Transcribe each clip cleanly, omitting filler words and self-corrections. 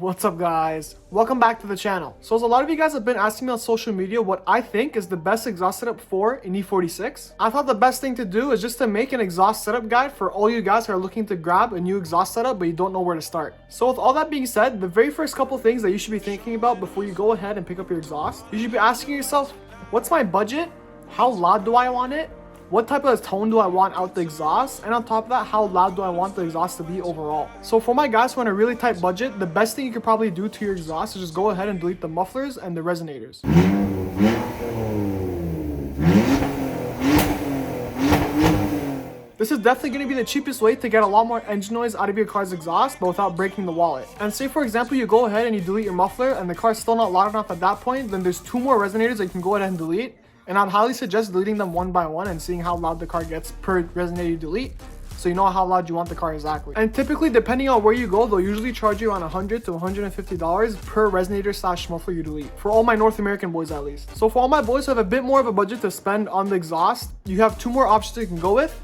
What's up guys, welcome back to the channel. So as a lot of you guys have been asking me on social media what I think is the best exhaust setup for an E46, I thought the best thing to do is just to make an exhaust setup guide for all you guys who are looking to grab a new exhaust setup but you don't know where to start. So with all that being said, the very first couple things that you should be thinking about before you go ahead and pick up your exhaust, you should be asking yourself, what's my budget? How loud do I want it? What type of tone do I want out the exhaust? And on top of that, how loud do I want the exhaust to be overall? So for my guys who are on a really tight budget, the best thing you could probably do to your exhaust is just go ahead and delete the mufflers and the resonators. This is definitely going to be the cheapest way to get a lot more engine noise out of your car's exhaust, but without breaking the wallet. And say for example, you go ahead and you delete your muffler and the car's still not loud enough at that point, then there's two more resonators that you can go ahead and delete. And I'd highly suggest deleting them one by one and seeing how loud the car gets per resonator you delete, so you know how loud you want the car exactly. And typically, depending on where you go, they'll usually charge you around $100 to $150 per resonator / muffler you delete, for all my North American boys at least. So for all my boys who have a bit more of a budget to spend on the exhaust, you have two more options you can go with.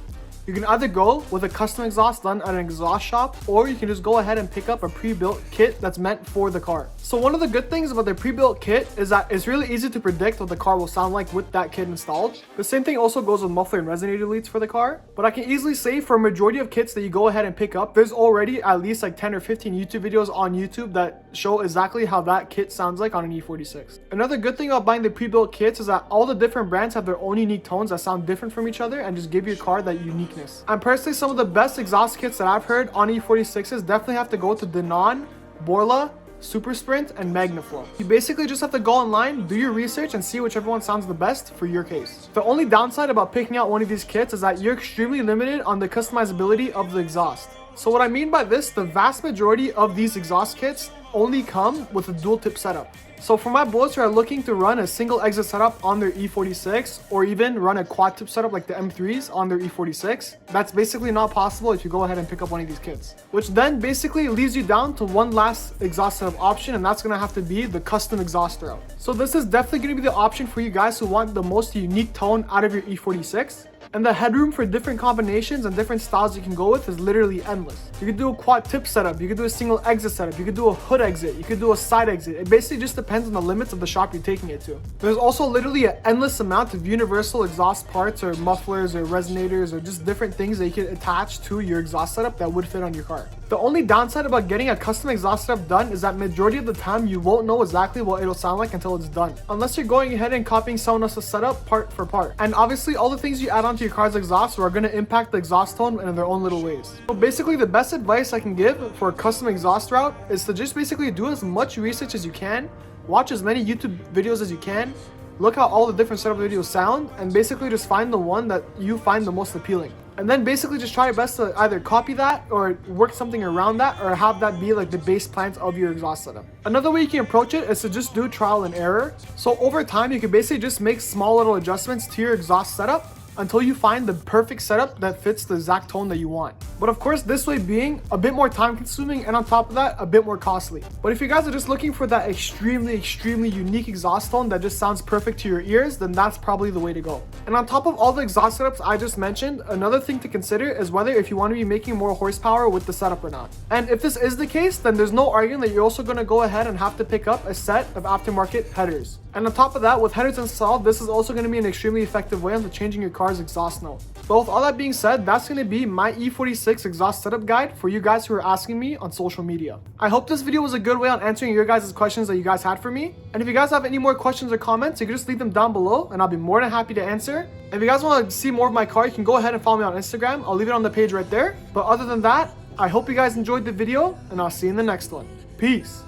You can either go with a custom exhaust done at an exhaust shop, or you can just go ahead and pick up a pre-built kit that's meant for the car. So one of the good things about the pre-built kit is that it's really easy to predict what the car will sound like with that kit installed. The same thing also goes with muffler and resonator deletes for the car. But I can easily say for a majority of kits that you go ahead and pick up, there's already at least like 10 or 15 YouTube videos on YouTube that show exactly how that kit sounds like on an E46. Another good thing about buying the pre-built kits is that all the different brands have their own unique tones that sound different from each other and just give your car that unique. And personally, some of the best exhaust kits that I've heard on E46s definitely have to go to Denon, Borla, Super Sprint, and Magnaflow. You basically just have to go online, do your research, and see whichever one sounds the best for your case. The only downside about picking out one of these kits is that you're extremely limited on the customizability of the exhaust. So what I mean by this, the vast majority of these exhaust kits only come with a dual tip setup. So for my boys who are looking to run a single exit setup on their E46, or even run a quad tip setup like the M3s on their E46, that's basically not possible if you go ahead and pick up one of these kits. Which then basically leaves you down to one last exhaust setup option, and that's going to have to be the custom exhaust route. So this is definitely going to be the option for you guys who want the most unique tone out of your E46. And the headroom for different combinations and different styles you can go with is literally endless. You could do a quad tip setup, you could do a single exit setup, you could do a hood exit, you could do a side exit. It basically just depends on the limits of the shop you're taking it to. There's also literally an endless amount of universal exhaust parts or mufflers or resonators or just different things that you can attach to your exhaust setup that would fit on your car. The only downside about getting a custom exhaust setup done is that majority of the time you won't know exactly what it'll sound like until it's done. Unless you're going ahead and copying someone else's setup part for part. And obviously all the things you add onto your car's exhaust are going to impact the exhaust tone in their own little ways. So basically the best advice I can give for a custom exhaust route is to just basically do as much research as you can, watch as many YouTube videos as you can, look how all the different setup videos sound, and basically just find the one that you find the most appealing. And then basically just try your best to either copy that or work something around that or have that be like the base plans of your exhaust setup. Another way you can approach it is to just do trial and error. So over time, you can basically just make small little adjustments to your exhaust setup until you find the perfect setup that fits the exact tone that you want. But of course, this way being a bit more time consuming and on top of that, a bit more costly. But if you guys are just looking for that extremely unique exhaust tone that just sounds perfect to your ears, then that's probably the way to go. And on top of all the exhaust setups I just mentioned, another thing to consider is whether if you want to be making more horsepower with the setup or not. And if this is the case, then there's no arguing that you're also going to go ahead and have to pick up a set of aftermarket headers. And on top of that, with headers installed, this is also going to be an extremely effective way into changing your car's exhaust note. But with all that being said, that's going to be my E46 exhaust setup guide for you guys who are asking me on social media. I hope this video was a good way on answering your guys' questions that you guys had for me. And if you guys have any more questions or comments, you can just leave them down below and I'll be more than happy to answer. And if you guys want to see more of my car, you can go ahead and follow me on Instagram. I'll leave it on the page right there. But other than that, I hope you guys enjoyed the video and I'll see you in the next one. Peace.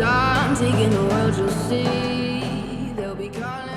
I'm taking the world, you'll see. They'll be calling.